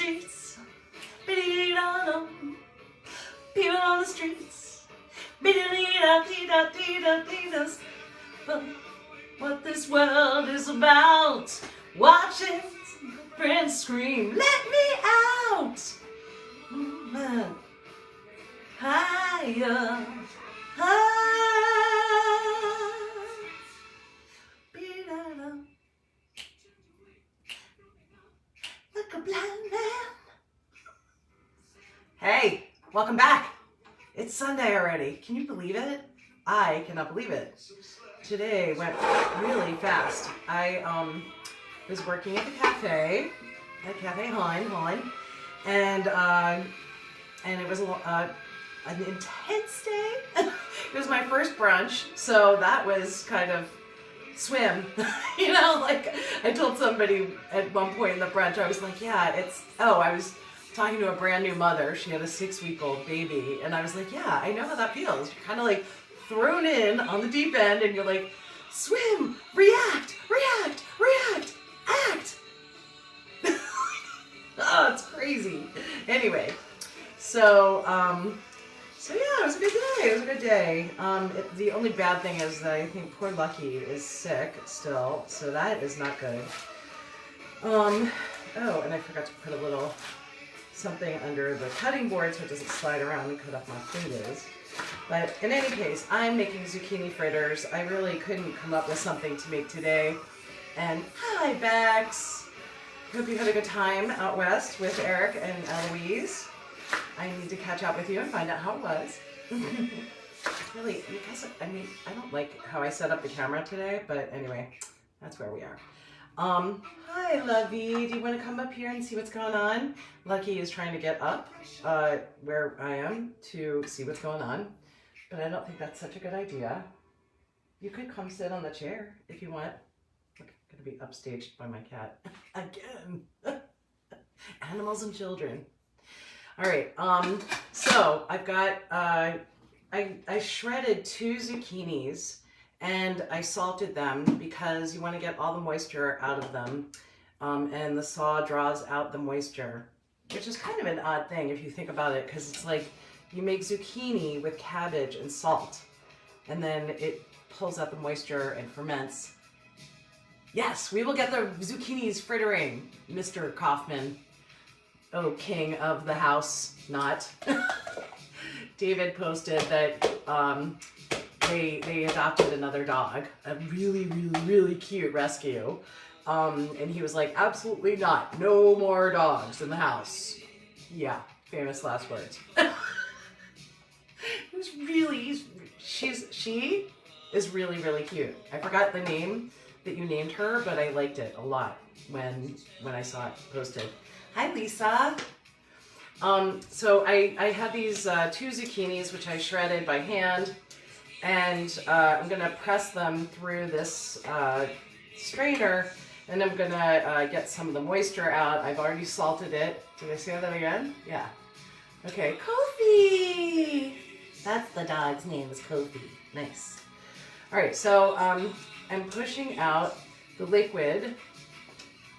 streets. Be-dee-dee-da-dum. People on the streets. Be-dee-dee-da-dee-da-dee-da-dee-da. But what this world is about, watching friends scream, let me out. Higher, higher. Be-da-da. Like a blind man. Hey, welcome back. It's Sunday already. Can you believe it? I cannot believe it. Today went really fast. I was working at the cafe, at Cafe Hein, and it was an intense day. It was my first brunch, so that was kind of swim. You know, like I told somebody at one point in the brunch, I was like, yeah, I was talking to a brand new mother. She had a 6-week-old baby, and I was like, yeah, I know how that feels. You're kind of like thrown in on the deep end, and you're like, swim, react, act. Oh, it's crazy. Anyway, so yeah, it was a good day. The only bad thing is that I think poor Lucky is sick still, so that is not good. Oh, and I forgot to put a little something under the cutting board so it doesn't slide around and cut off my fingers. But in any case, I'm making zucchini fritters. I really couldn't come up with something to make today. And hi, Bex. Hope you had a good time out west with Eric and Eloise. I need to catch up with you and find out how it was. Really, I don't like how I set up the camera today, but anyway, that's where we are. Hi, Lovey. Do you want to come up here and see what's going on? Lucky is trying to get up where I am to see what's going on, but I don't think that's such a good idea. You could come sit on the chair if you want. I'm going to be upstaged by my cat again. Animals and children. All right. So I've got I shredded 2 zucchinis. And I salted them because you want to get all the moisture out of them. And the saw draws out the moisture, which is kind of an odd thing if you think about it, because it's like you make zucchini with cabbage and salt, and then it pulls out the moisture and ferments. Yes, we will get the zucchinis frittering, Mr. Kaufman. Oh, king of the house, not. David posted that they adopted another dog, a really cute rescue. And he was like, absolutely not. No more dogs in the house. Yeah, famous last words. She is really cute. I forgot the name that you named her, but I liked it a lot when I saw it posted. Hi, Lisa. So I had these 2 zucchinis, which I shredded by hand. And I'm going to press them through this strainer, and I'm going to get some of the moisture out. I've already salted it. Did I say that again? Yeah. Okay, Kofi! That's the dog's name, is Kofi. Nice. All right, so I'm pushing out the liquid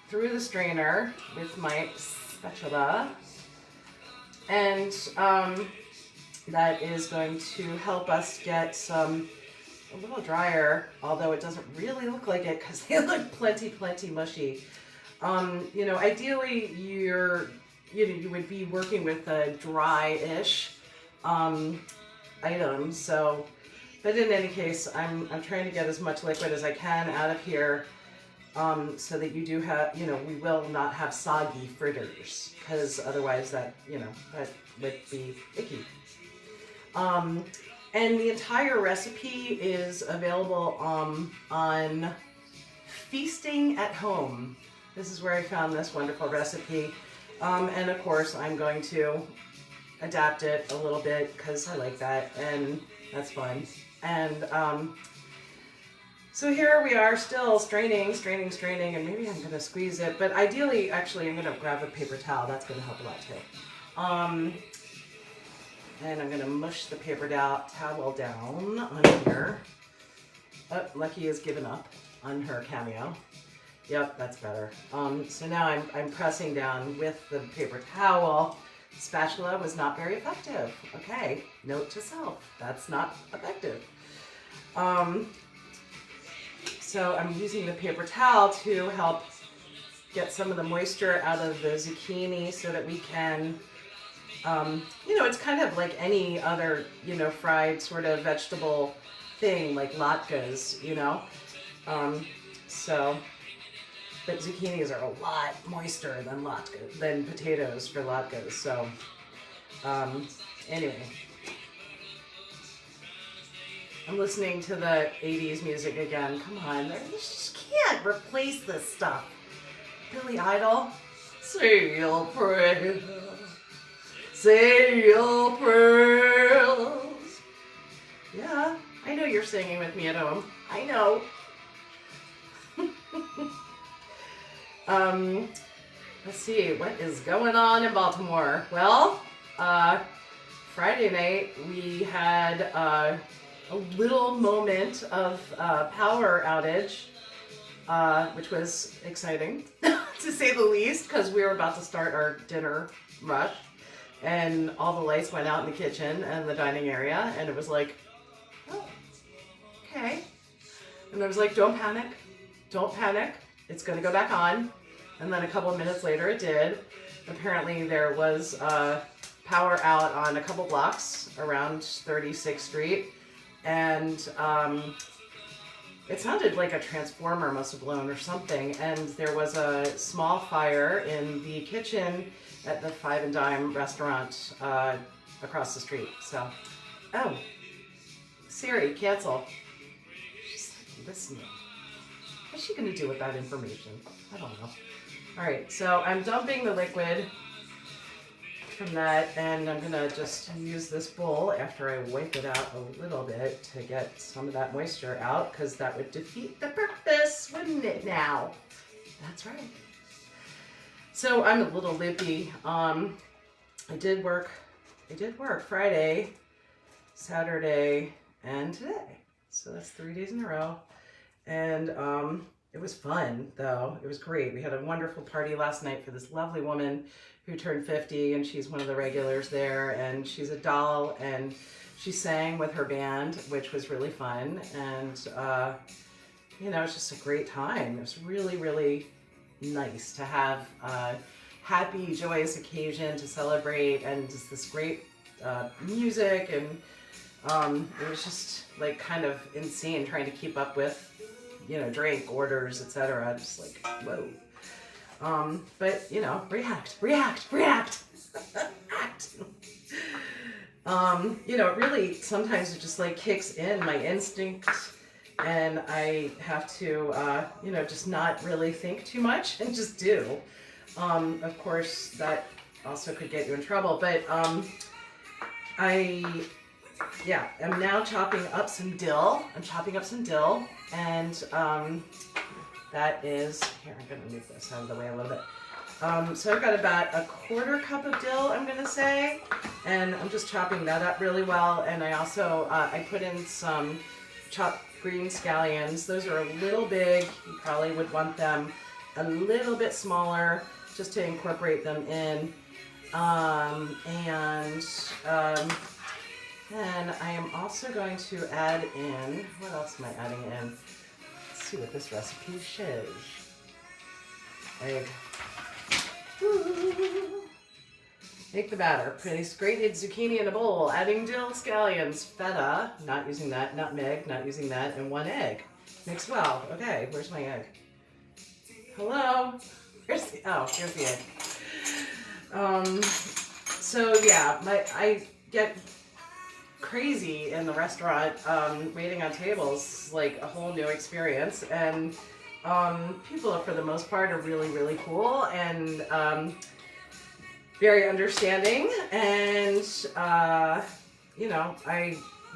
through the strainer with my spatula. And that is going to help us get a little drier, although it doesn't really look like it because they look plenty mushy. Ideally you would be working with a dry-ish item. So, but in any case, I'm trying to get as much liquid as I can out of here, so that you do have, we will not have soggy fritters, because otherwise that would be icky. And the entire recipe is available on Feasting at Home. This is where I found this wonderful recipe. And of course, I'm going to adapt it a little bit because I like that, and that's fun. And so here we are, still straining, and maybe I'm going to squeeze it. But ideally, actually, I'm going to grab a paper towel. That's going to help a lot too. And I'm going to mush the paper towel down on here. Oh, Lucky has given up on her cameo. Yep, that's better. So now I'm pressing down with the paper towel. Spatula was not very effective. Okay, note to self, that's not effective. So I'm using the paper towel to help get some of the moisture out of the zucchini so that we can, it's kind of like any other, fried sort of vegetable thing, like latkes, so, but zucchinis are a lot moister than potatoes for latkes. So, anyway, I'm listening to the 80s music again. Come on, you just can't replace this stuff. Billy Idol, say your prayers, say your prayers. Yeah, I know you're singing with me at home. I know. Let's see, what is going on in Baltimore? Well, Friday night we had a little moment of power outage, which was exciting, to say the least, because we were about to start our dinner rush, and all the lights went out in the kitchen and the dining area, and it was like, oh, okay. And I was like, don't panic, it's going to go back on. And then a couple of minutes later it did. Apparently there was power out on a couple blocks around 36th Street. And it sounded like a transformer must have blown or something. And there was a small fire in the kitchen at the Five and Dime restaurant across the street. So, oh, Siri, cancel. She's like listening. What's she going to do with that information? I don't know. All right, so I'm dumping the liquid from that, and I'm gonna just use this bowl after I wipe it out a little bit to get some of that moisture out, because that would defeat the purpose, wouldn't it now? That's right. So I'm a little lippy. I did work Friday, Saturday, and today. So that's 3 days in a row. And it was fun, though. It was great. We had a wonderful party last night for this lovely woman who turned 50, and she's one of the regulars there, and she's a doll, and she sang with her band, which was really fun, and, it's just a great time. It was really, really nice to have a happy, joyous occasion to celebrate, and just this great music, and it was just, like, kind of insane trying to keep up with drink orders, etc. Just like, whoa. But react. Act. It really, sometimes it just like kicks in my instinct, and I have to, just not really think too much and just do. Of course, that also could get you in trouble, but I'm now chopping up some dill. And that is, here, I'm going to move this out of the way a little bit. So I've got about a 1/4 cup of dill, I'm going to say, and I'm just chopping that up really well. And I also, I put in some chopped green scallions. Those are a little big. You probably would want them a little bit smaller just to incorporate them in. Then I am also going to add in, what else am I adding in? Let's see what this recipe says. Egg. Woo. Make the batter. Place grated zucchini in a bowl, adding dill, scallions, feta, not using that, nutmeg, not using that, and 1 egg. Mix well. Okay, where's my egg? Hello? Here's the egg. I get crazy in the restaurant, waiting on tables, like a whole new experience, and people for the most part are really, really cool and very understanding, and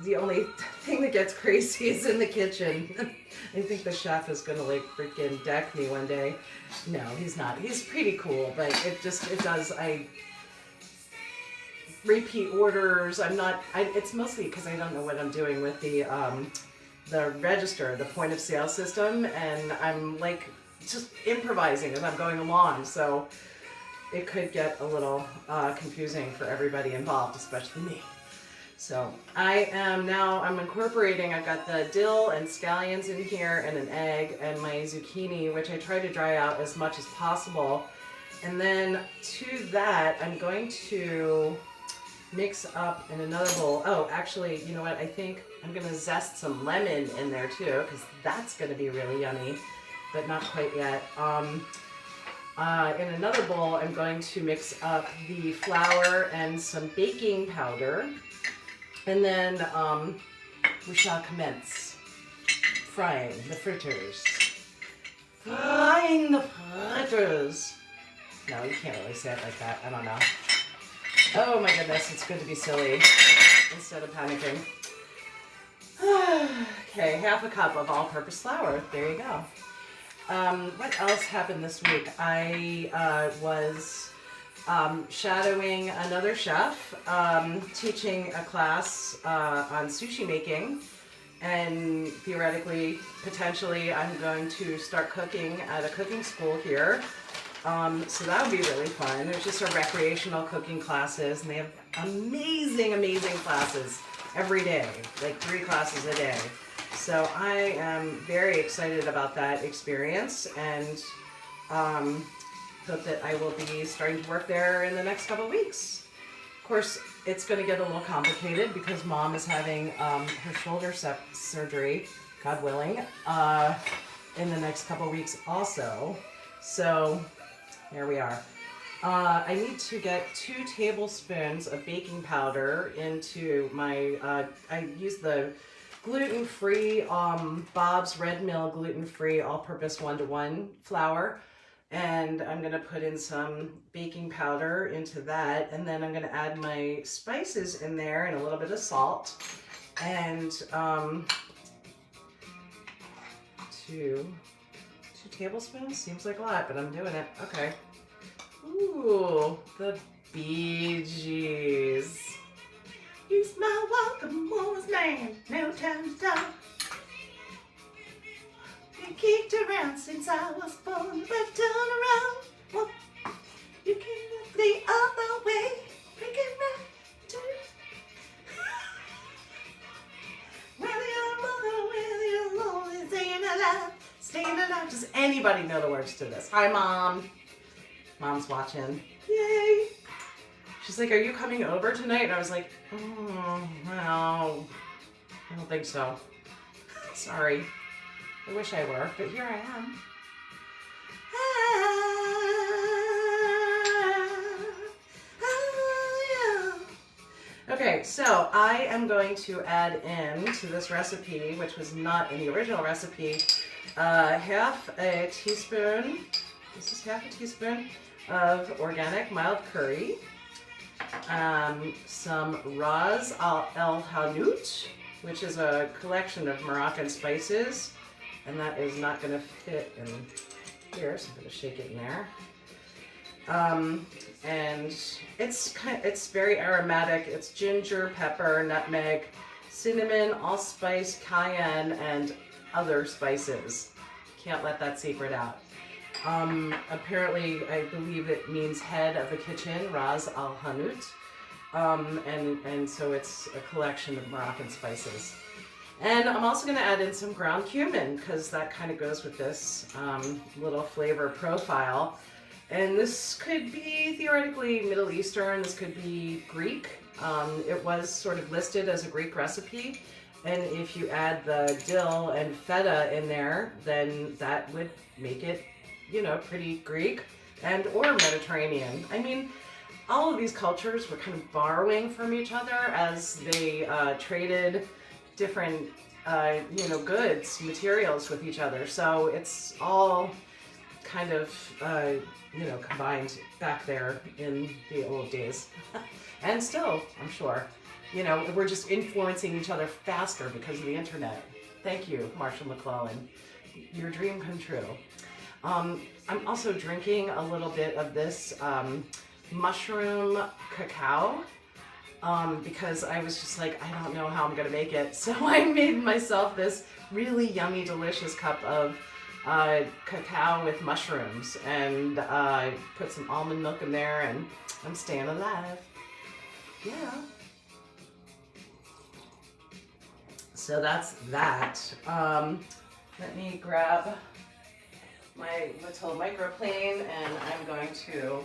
the only thing that gets crazy is in the kitchen. I think the chef is gonna like freaking deck me one day. No, he's not. He's pretty cool, but I repeat orders. It's mostly because I don't know what I'm doing with the register, the point of sale system, and I'm like just improvising as I'm going along. So it could get a little confusing for everybody involved, especially me. So I'm incorporating, I've got the dill and scallions in here and an egg and my zucchini, which I try to dry out as much as possible. And then to that, I'm going to mix up in another bowl. Oh, actually, you know what? I think I'm going to zest some lemon in there too, because that's going to be really yummy, but not quite yet. In another bowl, I'm going to mix up the flour and some baking powder. And then we shall commence frying the fritters. Frying the fritters. No, you can't really say it like that. I don't know. Oh my goodness, it's good to be silly instead of panicking. Okay, half a cup of all-purpose flour. There you go. What else happened this week? I was shadowing another chef, teaching a class on sushi making, and theoretically, potentially, I'm going to start cooking at a cooking school here. So that would be really fun. There's just a recreational cooking classes, and they have amazing, amazing classes every day, like 3 classes a day. So I am very excited about that experience, and hope that I will be starting to work there in the next couple of weeks. Of course, it's going to get a little complicated because Mom is having her shoulder surgery, God willing, in the next couple of weeks also. So here we are. I need to get 2 tablespoons of baking powder into my, I use the gluten-free Bob's Red Mill gluten-free all-purpose 1-to-1 flour. And I'm going to put in some baking powder into that, and then I'm going to add my spices in there and a little bit of salt, and 2 tablespoons, seems like a lot, but I'm doing it. Okay. Ooh, the Bee Gees. You smell like a woman's man, no time to talk. You kicked around since I was born, but turn around. Well, you can look the other way. Bring it right to whether you're lonely, staying alive. Does anybody know the words to this? Hi, Mom. Mom's watching. Yay. She's like, are you coming over tonight? And I was like, oh, no, I don't think so. Sorry. I wish I were, but here I am. Okay, so I am going to add in to this recipe, which was not in the original recipe, half a teaspoon, this is half a teaspoon of organic mild curry, some Ras El Hanout, which is a collection of Moroccan spices, and that is not going to fit in here, so I'm going to shake it in there. And it's very aromatic. It's ginger, pepper, nutmeg, cinnamon, allspice, cayenne, and other spices. Can't let that secret out. Apparently, I believe it means head of the kitchen, Ras Al Hanout. And so it's a collection of Moroccan spices. And I'm also going to add in some ground cumin because that kind of goes with this little flavor profile. And this could be theoretically Middle Eastern, this could be Greek. It was sort of listed as a Greek recipe. And if you add the dill and feta in there, then that would make it, you know, pretty Greek and or Mediterranean. I mean, all of these cultures were kind of borrowing from each other as they traded different, you know, goods, materials with each other. So it's all kind of, you know, combined back there in the old days. And still, I'm sure, you know, we're just influencing each other faster because of the internet. Thank you, Marshall McClellan. Your dream come true. I'm also drinking a little bit of this mushroom cacao because I was just like, I don't know how I'm gonna make it. So I made myself this really yummy, delicious cup of cacao with mushrooms, and put some almond milk in there, and I'm staying alive. Yeah. So that's that. Let me grab my little microplane, and I'm going to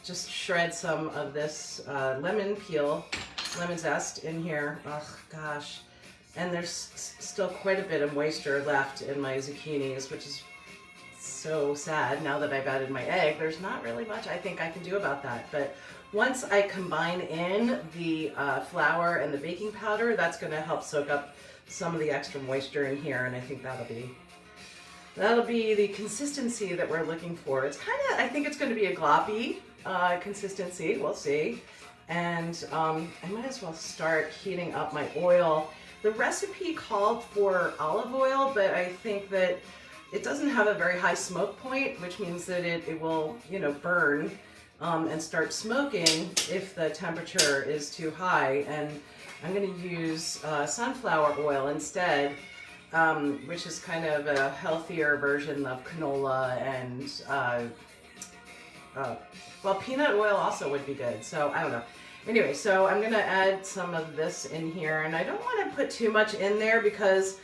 just shred some of this lemon zest in here. Oh gosh. And there's still quite a bit of moisture left in my zucchinis, which is so sad. Now that I've added my egg, there's not really much I think I can do about that. But once I combine in the flour and the baking powder, that's going to help soak up some of the extra moisture in here, and I think that'll be the consistency that we're looking for. It's kind of, I think it's going to be a gloppy consistency. We'll see. And I might as well start heating up my oil. The recipe called for olive oil, but I think that it doesn't have a very high smoke point, which means that it will, burn and start smoking if the temperature is too high. And I'm going to use sunflower oil instead, which is kind of a healthier version of canola, and well, peanut oil also would be good. So I don't know. Anyway, so I'm going to add some of this in here, and I don't want to put too much in there because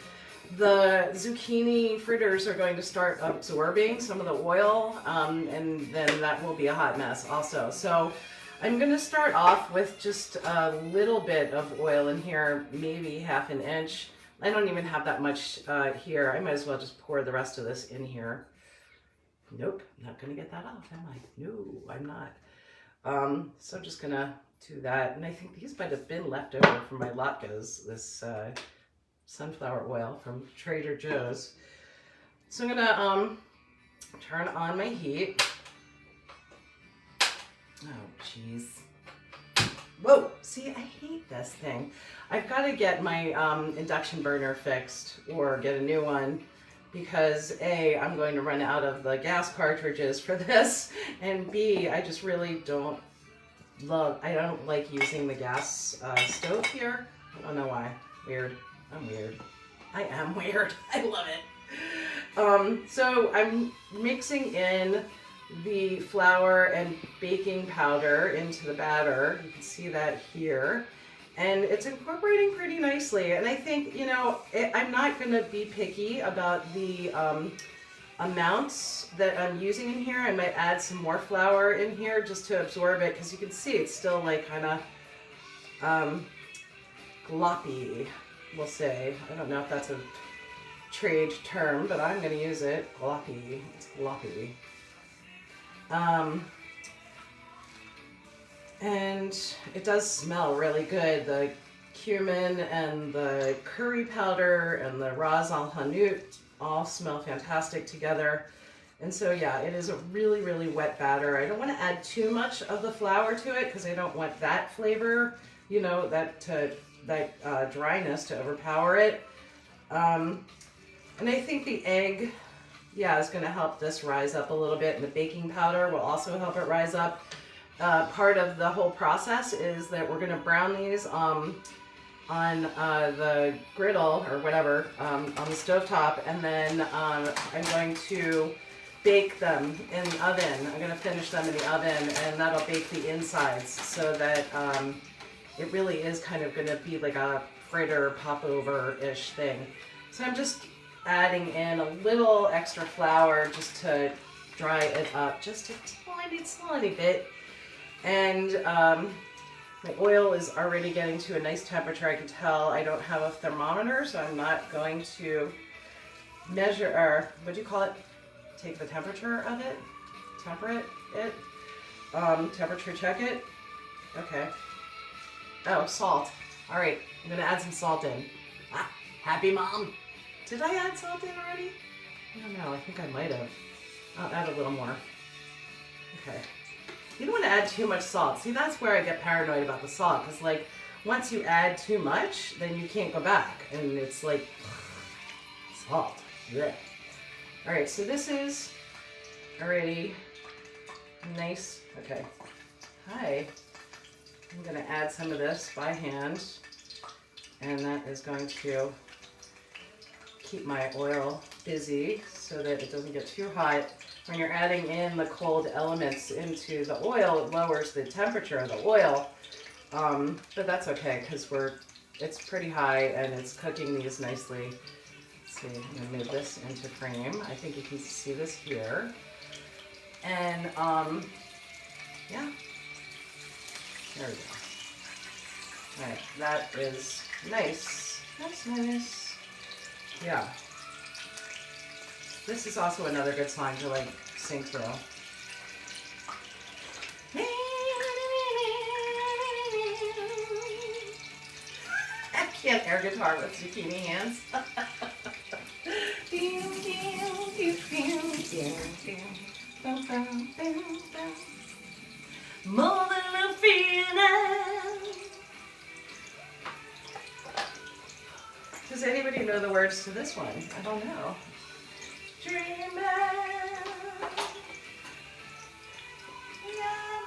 the zucchini fritters are going to start absorbing some of the oil, and then that will be a hot mess also. So I'm going to start off with just a little bit of oil in here, maybe half an inch. I don't even have that much here. I might as well just pour the rest of this in here. Nope, not going to get that off, am I? No, I'm not. So I'm just going to do that. And I think these might have been left over from my latkes, this sunflower oil from Trader Joe's. So I'm going to turn on my heat. Oh, jeez. Whoa, see, I hate this thing. I've got to get my induction burner fixed or get a new one, because A, I'm going to run out of the gas cartridges for this, and B, I just really don't like using the gas stove here. I don't know why. Weird. I'm weird. I am weird. I love it. So I'm mixing in the flour and baking powder into the batter. You can see that here. And it's incorporating pretty nicely. And I think, I'm not going to be picky about the amounts that I'm using in here. I might add some more flour in here just to absorb it, because you can see it's still like kind of gloppy, we'll say. I don't know if that's a trade term, but I'm going to use it. Gloppy. It's gloppy. And it does smell really good. The cumin and the curry powder and the ras al hanout all smell fantastic together. And so yeah, it is a really, really wet batter. I don't want to add too much of the flour to it because I don't want that flavor, that dryness to overpower it. And I think the egg, is going to help this rise up a little bit, and the baking powder will also help it rise up. Part of the whole process is that we're going to brown these on the griddle or whatever, on the stovetop, and then I'm going to bake them in the oven. I'm going to finish them in the oven, and that'll bake the insides so that it really is kind of going to be like a fritter popover-ish thing. So I'm just adding in a little extra flour just to dry it up just a tiny bit. And my oil is already getting to a nice temperature. I can tell I don't have a thermometer, so I'm not going to measure, or what do you call it? Take the temperature of it? Temperate it? Temperature check it? Okay. Oh, salt. All right, I'm gonna add some salt in. Ah, happy mom. Did I add salt in already? I don't know, I think I might have. I'll add a little more. Okay. You don't want to add too much salt. See, that's where I get paranoid about the salt, because like once you add too much, then you can't go back, and it's like salt. Yeah. All right, so this is already nice. Okay. Hi. I'm going to add some of this by hand, and that is going to keep my oil busy so that it doesn't get too hot. When you're adding in the cold elements into the oil, it lowers the temperature of the oil. But that's okay because it's pretty high and it's cooking these nicely. Let's see, I'm gonna move this into frame. I think you can see this here. And yeah, there we go. All right, that is nice. That's nice. Yeah. This is also another good song to like sing through. I can't air guitar with zucchini hands. More than a feeling. Does anybody know the words to this one? I don't know. Dreaming and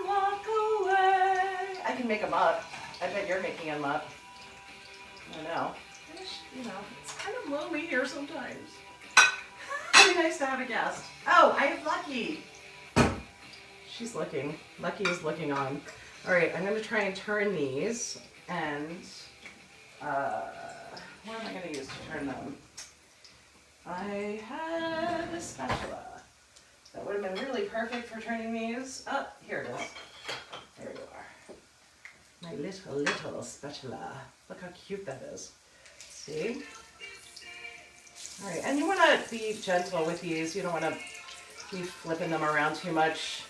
walk away. I can make them up. I bet you're making them up. I know. You know, it's kind of lonely here sometimes. It'd be nice to have a guest. Oh, I have Lucky. She's looking. Lucky is looking on. All right, I'm going to try and turn these. And what am I going to use to turn them? I had a spatula. That would have been really perfect for turning these. Oh, here it is. There you are. My little spatula. Look how cute that is. See? All right, and you want to be gentle with these. You don't want to be flipping them around too much.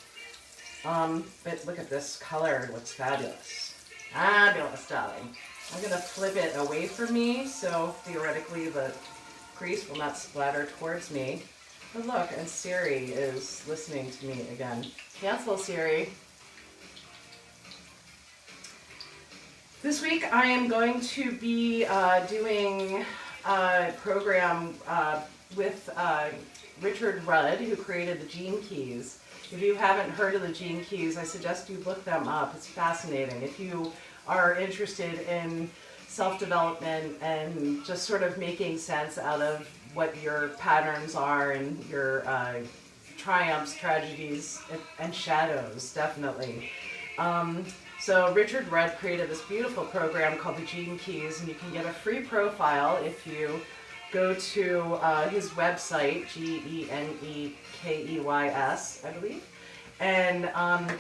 But look at this color. It looks fabulous. Fabulous, darling. I'm going to flip it away from me, so theoretically the grease will not splatter towards me. But look, and Siri is listening to me again. Cancel, Siri. This week I am going to be doing a program with Richard Rudd, who created the Gene Keys. If you haven't heard of the Gene Keys, I suggest you look them up. It's fascinating. If you are interested in self-development and just sort of making sense out of what your patterns are and your triumphs, tragedies, and shadows, definitely. So Richard Rudd created this beautiful program called the Gene Keys, and you can get a free profile if you go to his website, GeneKeys, I believe. And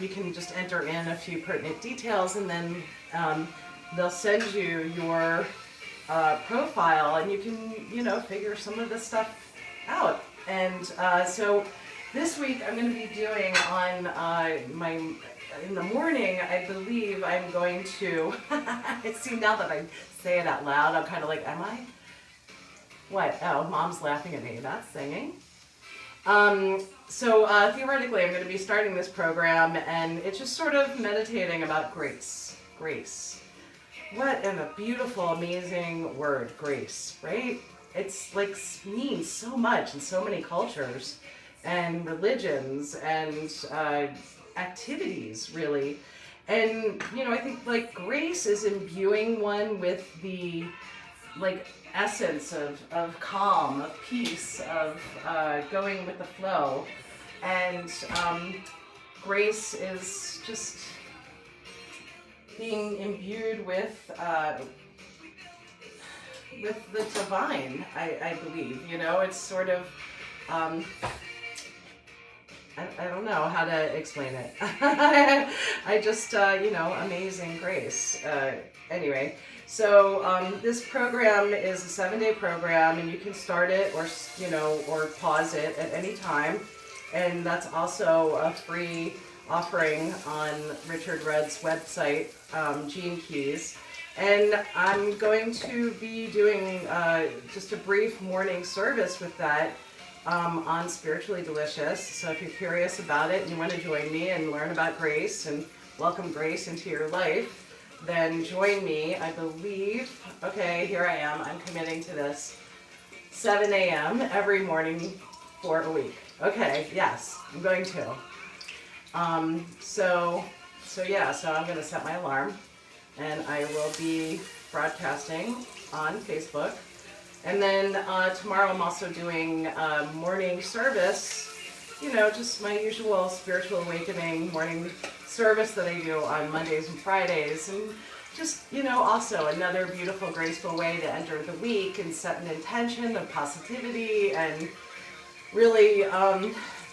you can just enter in a few pertinent details, and then they'll send you your profile, and you can, you know, figure some of this stuff out. And so this week I'm going to be doing on in the morning, I believe I'm going to, see, now that I say it out loud, I'm kind of like, am I? What? Oh, Mom's laughing at me. That's singing. So theoretically, I'm going to be starting this program, and it's just sort of meditating about grace. Grace. What a beautiful, amazing word, grace, right? It's like means so much in so many cultures and religions and activities, really. And, you know, I think like grace is imbuing one with the like essence of calm, of peace, of going with the flow. And grace is just being imbued with the divine, I believe. You know, it's sort of, I don't know how to explain it. I just, you know, amazing grace. Anyway, so this program is a 7-day program, and you can start it or, you know, or pause it at any time. And that's also a free offering on Richard Rudd's website, Gene Keys. And I'm going to be doing just a brief morning service with that on Spiritually Delicious. So if you're curious about it and you want to join me and learn about grace and welcome grace into your life, then join me. I believe, okay, here I am. I'm committing to this. 7 a.m. every morning for a week. Okay, yes, I'm going to. So I'm going to set my alarm, and I will be broadcasting on Facebook And then tomorrow I'm also doing morning service, you know, just my usual spiritual awakening morning service that I do on Mondays and Fridays. And just, you know, also another beautiful, graceful way to enter the week and set an intention of positivity and really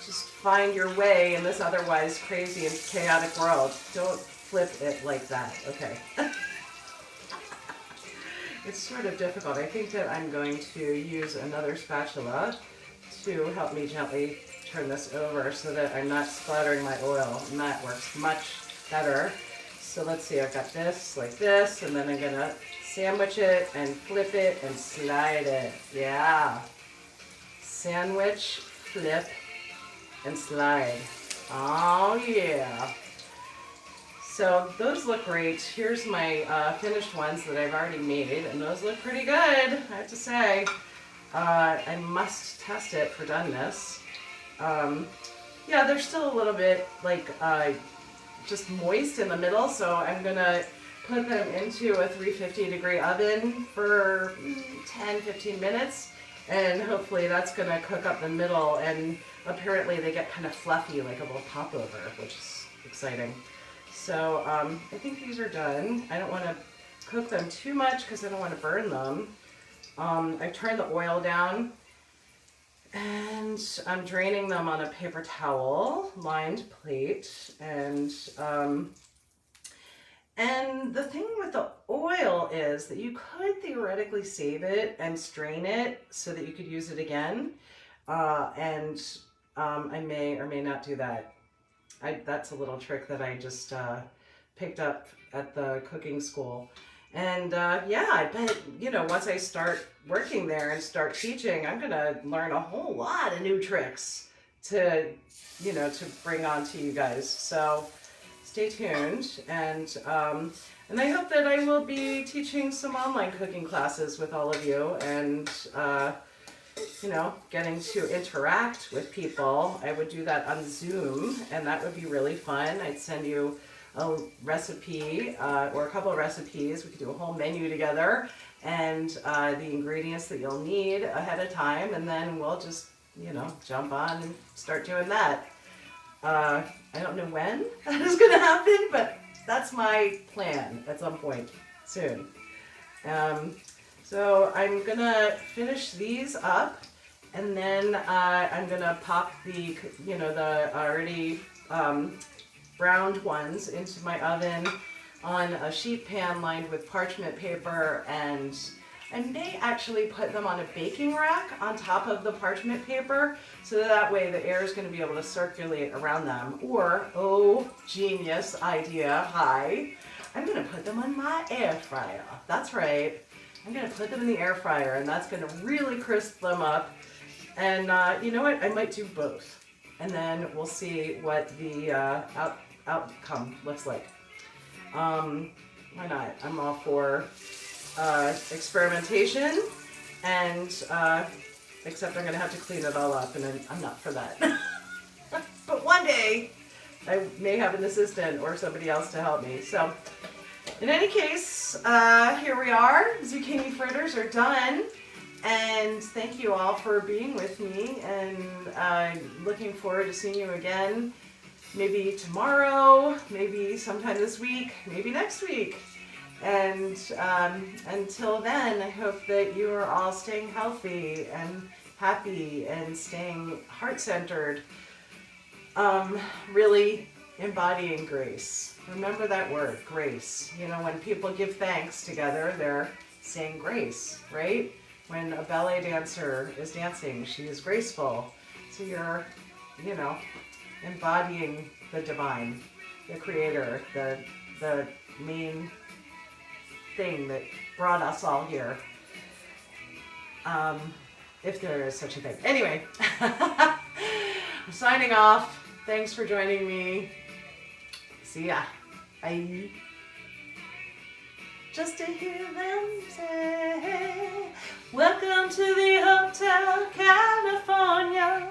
just find your way in this otherwise crazy and chaotic world. Don't flip it like that, okay? It's sort of difficult. I think that I'm going to use another spatula to help me gently turn this over so that I'm not splattering my oil, and that works much better. So let's see, I've got this like this, and then I'm gonna sandwich it and flip it and slide it. Yeah. Sandwich, flip, and slide. Oh yeah. So those look great. Here's my finished ones that I've already made, and those look pretty good, I have to say. I must test it for doneness. Yeah, they're still a little bit like just moist in the middle, so I'm gonna put them into a 350-degree oven for 10-15 minutes, and hopefully that's gonna cook up the middle, and apparently they get kind of fluffy like a little popover, which is exciting. So I think these are done. I don't want to cook them too much because I don't want to burn them. I've turned the oil down, and I'm draining them on a paper towel, lined plate, and the thing with the oil is that you could theoretically save it and strain it so that you could use it again, and I may or may not do that. That's a little trick that I just picked up at the cooking school. And yeah, I bet, you know, once I start working there and start teaching, I'm going to learn a whole lot of new tricks to, you know, to bring on to you guys. So stay tuned. And I hope that I will be teaching some online cooking classes with all of you, and you know, getting to interact with people. I would do that on Zoom, and that would be really fun. I'd send you a recipe or a couple of recipes. We could do a whole menu together, and the ingredients that you'll need ahead of time, and then we'll just, you know, jump on and start doing that. I don't know when that is going to happen, but that's my plan at some point soon. So I'm gonna finish these up, and then I'm gonna pop the, you know, the already browned ones into my oven on a sheet pan lined with parchment paper, and I may actually put them on a baking rack on top of the parchment paper, so that way the air is going to be able to circulate around them. Or, oh, genius idea, hi, I'm going to put them on my air fryer. That's right. I'm going to put them in the air fryer, and that's going to really crisp them up. And you know what? I might do both. And then we'll see what the outcome looks like. Why not? I'm all for experimentation, and except I'm going to have to clean it all up, and I'm not for that. But one day, I may have an assistant or somebody else to help me. So, in any case, here we are. Zucchini fritters are done. And thank you all for being with me. And I'm looking forward to seeing you again. Maybe tomorrow, maybe sometime this week, maybe next week. And until then, I hope that you are all staying healthy and happy and staying heart-centered. Really embodying grace. Remember that word, grace. You know, when people give thanks together, they're saying grace, right? When a ballet dancer is dancing, she is graceful. So you're, you know, embodying the divine, the creator, the main thing that brought us all here. If there is such a thing. Anyway, I'm signing off. Thanks for joining me. See ya. Bye. Just to hear them say, welcome to the Hotel California.